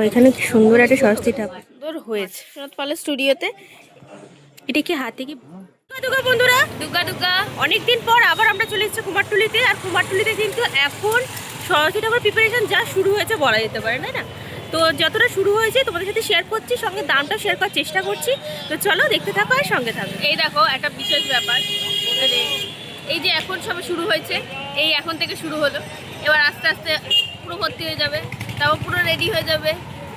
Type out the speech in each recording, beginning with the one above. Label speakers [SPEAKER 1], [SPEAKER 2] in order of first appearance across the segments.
[SPEAKER 1] এখানে কি সুন্দর একটা সরস্বতী ঠাকুর সুন্দর হয়েছে সোনাত পালের স্টুডিওতে। এটা কি হাতে কি দুর্গা বন্ধুরা, দুর্গা দুর্গা অনেকদিন পর আবার আমরা চলে এসেছি কুমারটুলিতে। আর কুমারটুলিতে কিন্তু এখন সরস্বতী ঠাকুর প্রিপারেশন যা শুরু হয়েছে বলা যেতে পারে, তাই না? তো যতটা শুরু হয়েছে তোমাদের সাথে শেয়ার করছি, সঙ্গে দামটা শেয়ার করার চেষ্টা করছি। তো চলো দেখতে থাকো আর সঙ্গে থাকো। এই দেখো একটা বিশেষ ব্যাপার, এই যে এখন সবে শুরু হয়েছে, এই এখন থেকে শুরু হলো, এবার আস্তে আস্তে পুরো ভর্তি হয়ে যাবে, তারপর পুরো রেডি হয়ে যাবে,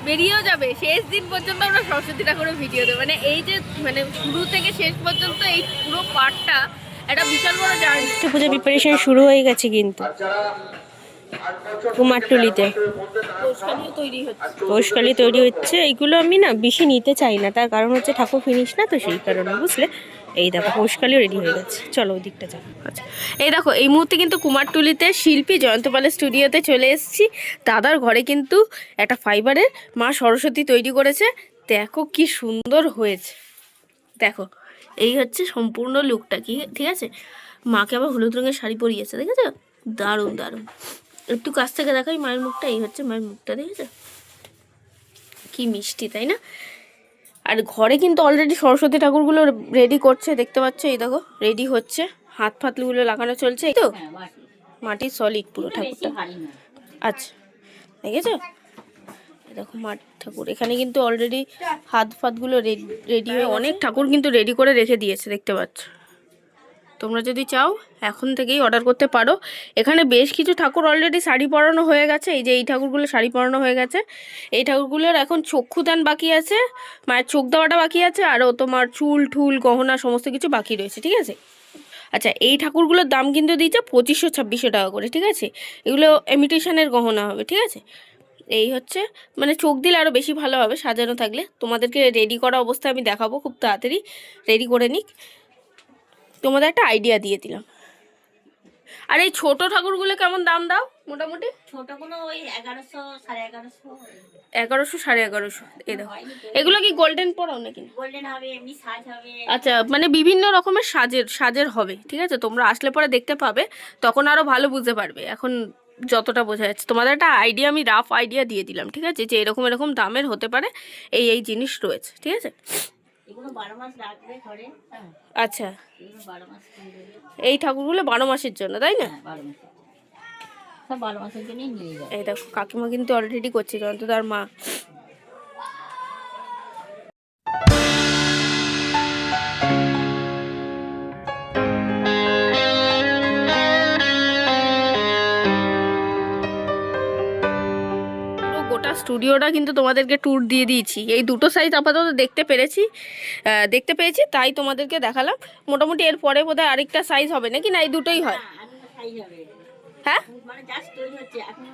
[SPEAKER 1] বেরিয়েও যাবে। শেষ দিন পর্যন্ত আমরা সরস্বতী ঠাকুরের ভিডিও দেবো, মানে এই যে মানে শুরু থেকে শেষ পর্যন্ত এই পুরো পার্টটা একটা বিশাল বড় জার্নি। পুজো প্রিপারেশন শুরু হয়ে গেছে কিন্তু কুমারটুলিতে পৌষকালি তৈরি হচ্ছে। এইগুলো আমি না বেশি নিতে চাই না, তার কারণ হচ্ছে ঠাকুর ফিনিশ না, তো সেই কারণে বুঝলে। এই দেখো পৌষকালিও রেডি হয়ে গেছে, চলো ওই দিকটা যাও। আচ্ছা এই দেখো এই মুহূর্তে কিন্তু কুমারটুলিতে শিল্পী জয়ন্ত পালের স্টুডিওতে চলে এসেছি। দাদার ঘরে কিন্তু একটা ফাইবারের মা সরস্বতী তৈরি করেছে, দেখো কি সুন্দর হয়েছে। দেখো এই হচ্ছে সম্পূর্ণ লুকটা, কি ঠিক আছে। মাকে আবার হলুদ রঙের শাড়ি পরিয়েছে, দেখেছো? দারুণ দারুণ। একটু কাছ থেকে দেখাই মায়ের মুখটা, এই হচ্ছে মায়ের মুখটা, দেখেছো কি মিষ্টি, তাই না? আর ঘরে কিন্তু অলরেডি সরস্বতী ঠাকুরগুলো রেডি করছে, দেখতে পাচ্ছ। এই দেখো রেডি হচ্ছে, হাত ফাতগুলো লাগানো চলছে। এই তো মাটির সলিড পুরো ঠাকুরটা। আচ্ছা দেখেছো, দেখো মাঠ ঠাকুর এখানে কিন্তু অলরেডি হাত ফাতগুলো রেডি হয়ে অনেক ঠাকুর কিন্তু রেডি করে রেখে দিয়েছে, দেখতে পাচ্ছ। তোমরা যদি চাও এখন থেকেই অর্ডার করতে পারো। এখানে বেশ কিছু ঠাকুর অলরেডি শাড়ি পরানো হয়ে গেছে, এই যে এই ঠাকুরগুলো শাড়ি পরানো হয়ে গেছে। এই ঠাকুরগুলোর এখন চক্ষুদান বাকি আছে, মায়ের চোখ দেওয়াটা বাকি আছে, আরও তোমার চুল ঠুল গহনা সমস্ত কিছু বাকি রয়েছে, ঠিক আছে। আচ্ছা এই ঠাকুরগুলোর দাম কিন্তু দিয়েছে 2500-2600 টাকা করে, ঠিক আছে। এগুলো ইমিটেশনের গহনা হবে, ঠিক আছে। এই হচ্ছে মানে চোখ দিলে আরও বেশি ভালো হবে সাজানো থাকলে। তোমাদেরকে রেডি করা অবস্থায় আমি দেখাবো, খুব তাড়াতাড়ি রেডি করে নিক, তোমাদের একটা আইডিয়া দিয়ে দিলাম। আর এই ছোট ঠাকুরগুলো কেমন দাম দাও মোটামুটি?
[SPEAKER 2] ছোটগুলো ওই 1100 1150।
[SPEAKER 1] 1100 1150। এই দেখো এগুলো কি গোল্ডেন পরাও নাকি?
[SPEAKER 2] গোল্ডেন হবে, এমনি সাজ হবে।
[SPEAKER 1] আচ্ছা মানে বিভিন্ন রকমের সাজের হবে, ঠিক আছে। তোমরা আসলে পরে দেখতে পাবে, তখন আরো ভালো বুঝতে পারবে। এখন যতটা বোঝা যাচ্ছে তোমাদের একটা আইডিয়া, আমি রাফ আইডিয়া দিয়ে দিলাম, ঠিক আছে, যে এরকম এরকম দামের হতে পারে, এই এই জিনিস রয়েছে, ঠিক আছে।
[SPEAKER 2] এগুলো 12 মাস রাখবে ঘরে।
[SPEAKER 1] আচ্ছা
[SPEAKER 2] এগুলো 12 মাস
[SPEAKER 1] এই ঠাকুরগুলো 12 মাসের জন্য, তাই না?
[SPEAKER 2] 12 মাস, সব 12 মাসের জন্যই নিয়ে যাবে।
[SPEAKER 1] এই দেখো কাকিমা কিন্তু অলরেডি করছে, জয়ন্তদার মা। গোটা স্টুডিওটা কিন্তু তোমাদেরকে ট্যুর দিয়ে দিয়েছি। এই দুটো সাইজ আপাতত দেখতে পেয়েছি, তাই তোমাদেরকে দেখালাম। মোটামুটি এর পরে বোধহয় আরেকটা সাইজ হবে নাকি, না এই দুটোই হয়? হ্যাঁ
[SPEAKER 2] মানে জাস্ট তৈরি হচ্ছে, এখন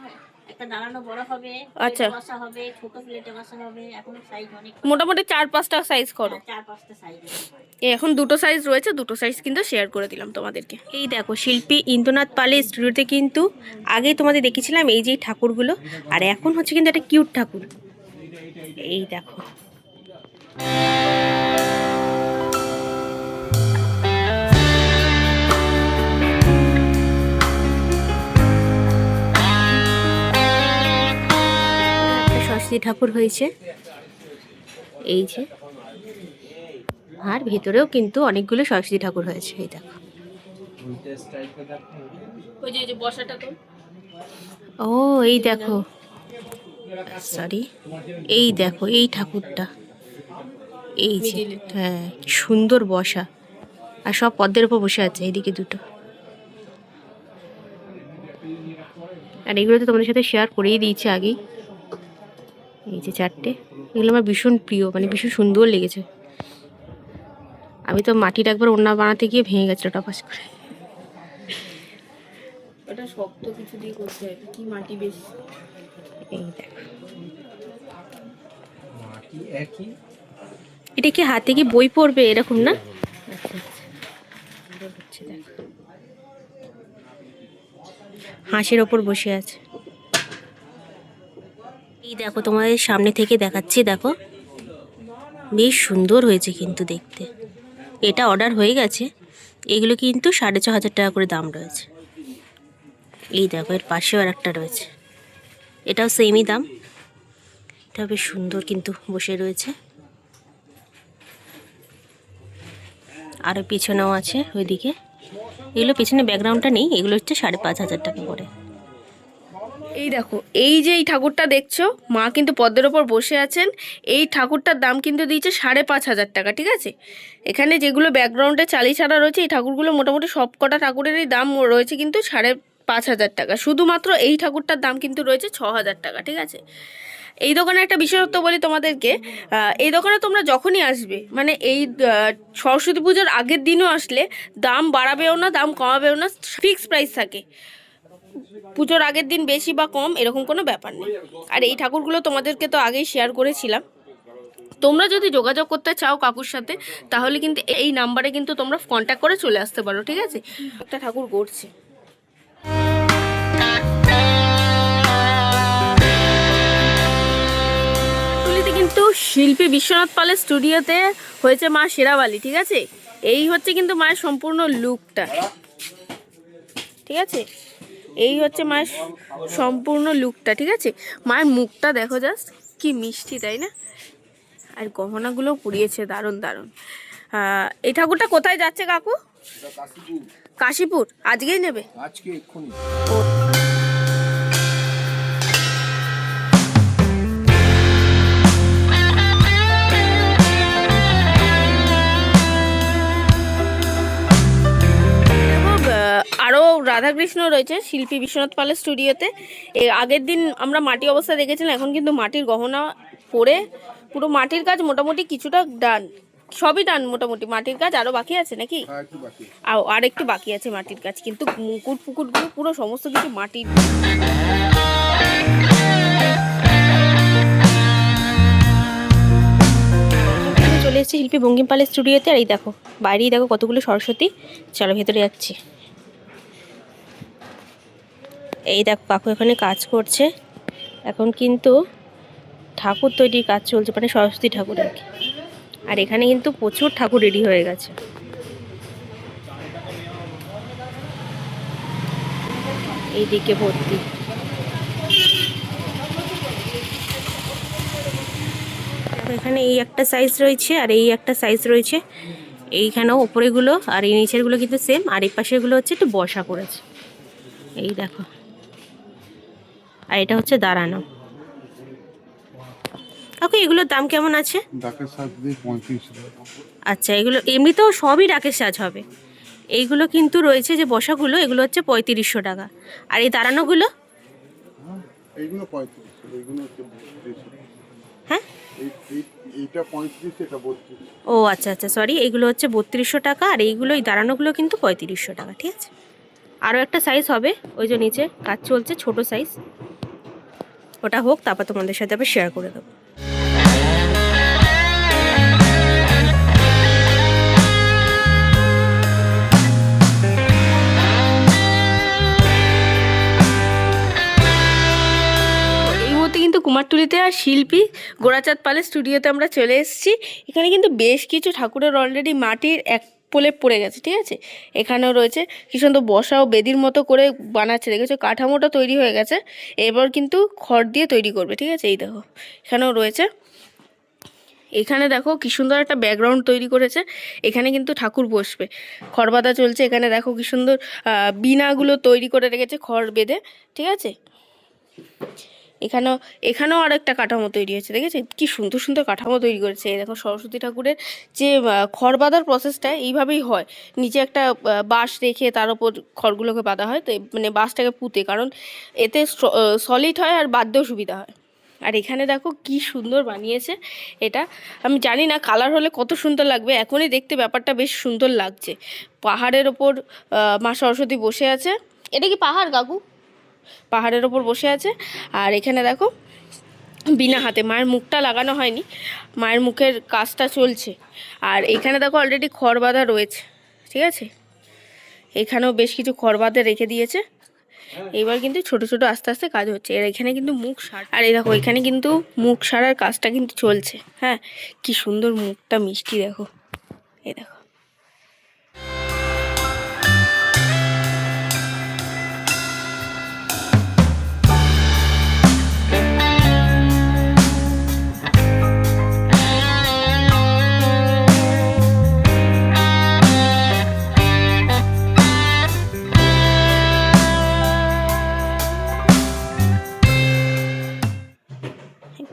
[SPEAKER 2] একটা দাঁড়ানো বড় হবে,
[SPEAKER 1] আচ্ছা
[SPEAKER 2] বসা হবে, ছোট প্লেটে বসা হবে। এখন সাইজ অনেক,
[SPEAKER 1] মোটামুটি 4-5টা সাইজ করো।
[SPEAKER 2] 4-5টা সাইজ।
[SPEAKER 1] এখন দুটো সাইজ রয়েছে, দুটো সাইজ কিন্তু শেয়ার করে দিলাম তোমাদেরকে। এই দেখো শিল্পী ইন্দ্রনাথ পালের স্টুডিওতে কিন্তু আগেই তোমাদের দেখিয়েছিলাম এই যে ঠাকুরগুলো, আর এখন হচ্ছে কিন্তু একটা কিউট ঠাকুর। এই দেখো সরস্বতী ঠাকুর হয়েছে, এই যে, আর ভেতরেও কিন্তু অনেকগুলো সরস্বতী ঠাকুর হয়েছে। এই দেখো ও এই দেখো, সরি এই দেখো এই ঠাকুরটা, এই যে, হ্যাঁ সুন্দর বসা, আর সব পদ্মের উপর বসে আছে, এইদিকে দুটো। আর এগুলো তো তোমাদের সাথে শেয়ার করেই দিয়েছি আগেই, এই যে 4টে। এগুলো আমার ভীষণ প্রিয়, মানে ভীষণ সুন্দর লেগেছে। আমি তো মাটির একবার ওড়না বানাতে গিয়ে ভেঙে গেছিল টপাস করে। ওটা শক্ত কিছু দিয়ে করতে হয়, কি মাটি বেশি। এই দেখো মাটি একই, এটা কি হাতে কি বই পড়বে এরকম না? আচ্ছা আচ্ছা দেখো হাঁসের ওপর বসে আছে। এই দেখো তোমাদের সামনে থেকে দেখাচ্ছি, দেখো বেশ সুন্দর হয়েছে কিন্তু দেখতে। এটা অর্ডার হয়ে গেছে, এগুলো কিন্তু 6500 টাকা করে দাম রয়েছে। এই দেখো এর পাশেও আর একটা রয়েছে, এটাও সেমই দাম। এটা বেশ সুন্দর কিন্তু বসে রয়েছে। আরও পেছনেও আছে ওইদিকে। এগুলো পেছনে ব্যাকগ্রাউন্ডটা নেই, এগুলো হচ্ছে 5,500 টাকা করে। এই দেখো, এই যে এই ঠাকুরটা দেখছো, মা কিন্তু পদ্মের ওপর বসে আছেন। এই ঠাকুরটার দাম কিন্তু দিয়েছে 5,500 টাকা, ঠিক আছে। এখানে যেগুলো ব্যাকগ্রাউন্ডে চালি ছাড়া রয়েছে, এই ঠাকুরগুলো মোটামুটি সব কটা ঠাকুরেরই দাম রয়েছে কিন্তু 5,500 টাকা। শুধুমাত্র এই ঠাকুরটার দাম কিন্তু রয়েছে 6,000 টাকা, ঠিক আছে। এই দোকানে একটা বিশেষত্ব বলি তোমাদেরকে, এই দোকানে তোমরা যখনই আসবে, মানে এই সরস্বতী পুজোর আগের দিনও আসলে দাম বাড়াবেও না, দাম কমাবেও না, ফিক্স প্রাইস থাকে। পুজোর আগের দিন বেশি বা কম এরকম কোনো ব্যাপার নেই। আর এই ঠাকুরগুলো তোমাদেরকে তো আগেই শেয়ার করেছিলাম। তোমরা যদি যোগাযোগ করতে চাও কাকুর সাথে, তাহলে কিন্তু এই নাম্বারে কিন্তু তোমরা কন্ট্যাক্ট করে চলে আসতে পারো, ঠিক আছে। একটা ঠাকুর গড়ছে। কিন্তু শিল্পী বিশ্বনাথ পালের স্টুডিওতে হয়েছে মা শেরাওয়ালি, ঠিক আছে। এই হচ্ছে কিন্তু মায়ের সম্পূর্ণ লুকটা, ঠিক আছে। এই হচ্ছে মায়ের সম্পূর্ণ লুকটা, ঠিক আছে। মায়ের মুখটা দেখো জাস্ট, কি মিষ্টি, তাই না। আর গহনাগুলো পুড়িয়েছে দারুণ দারুণ। এই ঠাকুরটা কোথায় যাচ্ছে কাকু? কাশীপুর। আজকেই নেবে?
[SPEAKER 3] আজকে এক্ষুনি।
[SPEAKER 1] আরও রাধাকৃষ্ণ রয়েছে শিল্পী বিশ্বনাথ পালের স্টুডিওতে। এর আগের দিন আমরা মাটি অবস্থা দেখেছিলাম, এখন কিন্তু মাটির গহনা পরে পুরো মাটির কাজ মোটামুটি কিছুটা ডান, সবই ডান মোটামুটি। মাটির কাজ আরও বাকি আছে নাকি? আর একটু বাকি আছে মাটির কাজ, কিন্তু মুকুট ফুকুটগুলো পুরো সমস্ত কিছু মাটির। চলে এসেছি শিল্পী বঙ্কিম পালের স্টুডিওতে। আর এই দেখো, বাইরেই দেখো কতগুলো সরস্বতী। চলো ভেতরে যাচ্ছি। এই দেখো কাকু এখানে কাজ করছে। এখন কিন্তু ঠাকুর তৈরির কাজ চলছে, মানে সরস্বতী ঠাকুর আর কি। আর এখানে কিন্তু প্রচুর ঠাকুর রেডি হয়ে গেছে। এইদিকে ভর্তি। এখানে এই একটা সাইজ রয়েছে আর এই একটা সাইজ রয়েছে। এইখানেও ওপরেগুলো আর এই নিচেরগুলো কিন্তু সেম, আর এই পাশেরগুলো হচ্ছে একটু বসা করেছে। এই দেখো, আর এটা হচ্ছে দাঁড়ানো। কাকু এগুলোর দাম কেমন আছে? আচ্ছা, এগুলো এমনিতেও সবই ডাকের সাজ হবে। এইগুলো কিন্তু রয়েছে যে বসাগুলো, এগুলো হচ্ছে 3500 টাকা। আর এই দাঁড়ানোগুলো? হ্যাঁ, ও আচ্ছা আচ্ছা, সরি, এইগুলো হচ্ছে 3200 টাকা। আর এইগুলো, এই দাঁড়ানোগুলো কিন্তু 3500 টাকা, ঠিক আছে। আরও একটা সাইজ হবে, ওই যে নিচে কাজ চলছে, ছোট সাইজ। ওটা হোক, তারপর তোমাদের সাথে আবার শেয়ার করে দেবো। কিন্তু কুমারটুলিতে আর শিল্পী গোরাচাঁদ পালের স্টুডিওতে আমরা চলে এসেছি। এখানে কিন্তু বেশ কিছু ঠাকুরের অলরেডি মাটির এক পোলে পড়ে গেছে, ঠিক আছে। এখানেও রয়েছে কি সুন্দর বসা ও বেদির মতো করে বানাচ্ছে, দেখেছো, কাঠামোটা তৈরি হয়ে গেছে। এবার কিন্তু খড় দিয়ে তৈরি করবে, ঠিক আছে। এই দেখো, এখানেও রয়েছে। এখানে দেখো কি সুন্দর একটা ব্যাকগ্রাউন্ড তৈরি করেছে। এখানে কিন্তু ঠাকুর বসবে, খড় বাঁধা চলছে। এখানে দেখো কি সুন্দর বিনাগুলো তৈরি করে রেখেছে খড় বেঁধে, ঠিক আছে। এখানেও আর একটা কাঠামো তৈরি হয়েছে, দেখেছে কি সুন্দর সুন্দর কাঠামো তৈরি করেছে। এই দেখো, সরস্বতী ঠাকুরের যে খড় বাঁধার প্রসেসটা এইভাবেই হয়। নিচে একটা বাঁশ রেখে তার উপর খড়গুলোকে বাঁধা হয়, তো মানে বাঁশটাকে পুঁতে, কারণ এতে সলিড হয় আর বাঁধতেও সুবিধা হয়। আর এখানে দেখো কি সুন্দর বানিয়েছে এটা। আমি জানি না কালার হলে কত সুন্দর লাগবে, এখনই দেখতে ব্যাপারটা বেশ সুন্দর লাগছে। পাহাড়ের ওপর মা সরস্বতী বসে আছে। এটা কি পাহাড় কাকু? পাহাড়ের ওপর বসে আছে। আর এখানে দেখো বিনা হাতে, মায়ের মুখটা লাগানো হয়নি, মায়ের মুখের কাজটা চলছে। আর এখানে দেখো অলরেডি খড় বাঁধা রয়েছে, ঠিক আছে। এখানেও বেশ কিছু খড় বাঁধা রেখে দিয়েছে। এবার কিন্তু ছোট ছোট আস্তে আস্তে কাজ হচ্ছে। এর এখানে কিন্তু মুখ সার, আর এই দেখো এখানে কিন্তু মুখ সারার কাজটা কিন্তু চলছে। হ্যাঁ, কি সুন্দর মুখটা মিষ্টি, দেখো, এই দেখো।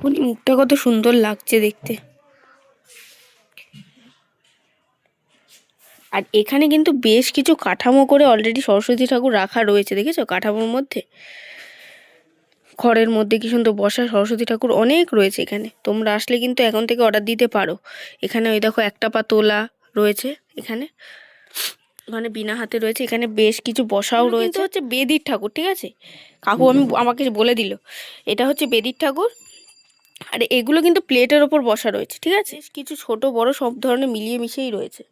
[SPEAKER 1] উনি মুখটা কত সুন্দর লাগছে দেখতে। আর এখানে কিন্তু বেশ কিছু কাঠামো করে অলরেডি সরস্বতী ঠাকুর রাখা রয়েছে, দেখেছো কাঠামোর মধ্যে, ঘরের মধ্যে কি সুন্দর বসা সরস্বতী ঠাকুর অনেক রয়েছে এখানে। তোমরা আসলে কিন্তু এখন থেকে অর্ডার দিতে পারো। এখানে ওই দেখো একটা পা তোলা রয়েছে, এখানে মানে বিনা হাতে রয়েছে। এখানে বেশ কিছু বসাও রয়েছে, হচ্ছে বেদির ঠাকুর, ঠিক আছে। কাকু আমাকে বলে দিল এটা হচ্ছে বেদির ঠাকুর। আর এগুলো কিন্তু প্লেটের ওপর বসা রয়েছে, ঠিক আছে। কিছু ছোট বড় সব ধরনের মিলিয়ে মিশিয়েই রয়েছে।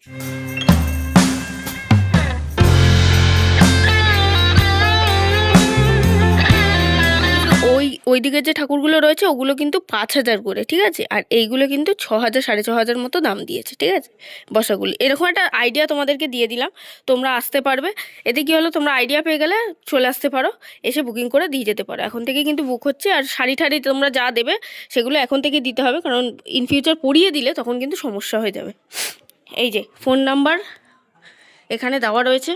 [SPEAKER 1] ওইদিকে যে ঠাকুরগুলো রয়েছে ওগুলো কিন্তু 5,000 করে, ঠিক আছে। আর এইগুলো কিন্তু 6,000 6,500 মতো দাম দিয়েছে, ঠিক আছে বসাগুলো। এরকম একটা আইডিয়া তোমাদেরকে দিয়ে দিলাম, তোমরা আসতে পারবে। এতে কি হলো, তোমরা আইডিয়া পেয়ে গেলে চলে আসতে পারো, এসে বুকিং করে দিয়ে যেতে পারো। এখন থেকে কিন্তু বুক হচ্ছে। আর শাড়ি ঠাড়ি তোমরা যা দেবে সেগুলো এখন থেকে দিতে হবে, কারণ ইন ফিউচার পরিয়ে দিলে তখন কিন্তু সমস্যা হয়ে যাবে। এই যে ফোন নাম্বার এখানে দেওয়া রয়েছে,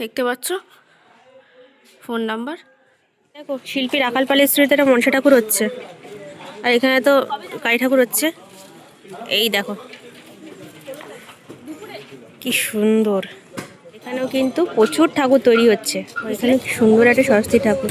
[SPEAKER 1] দেখতে পাচ্ছ ফোন নাম্বার। দেখো শিল্পীর আকাল পালের স্ত্রীতে একটা মনসা ঠাকুর হচ্ছে, আর এখানে তো কালী ঠাকুর হচ্ছে। এই দেখো কি সুন্দর, এখানেও কিন্তু প্রচুর ঠাকুর তৈরি হচ্ছে। এখানে সুন্দর একটা সরস্বতী ঠাকুর।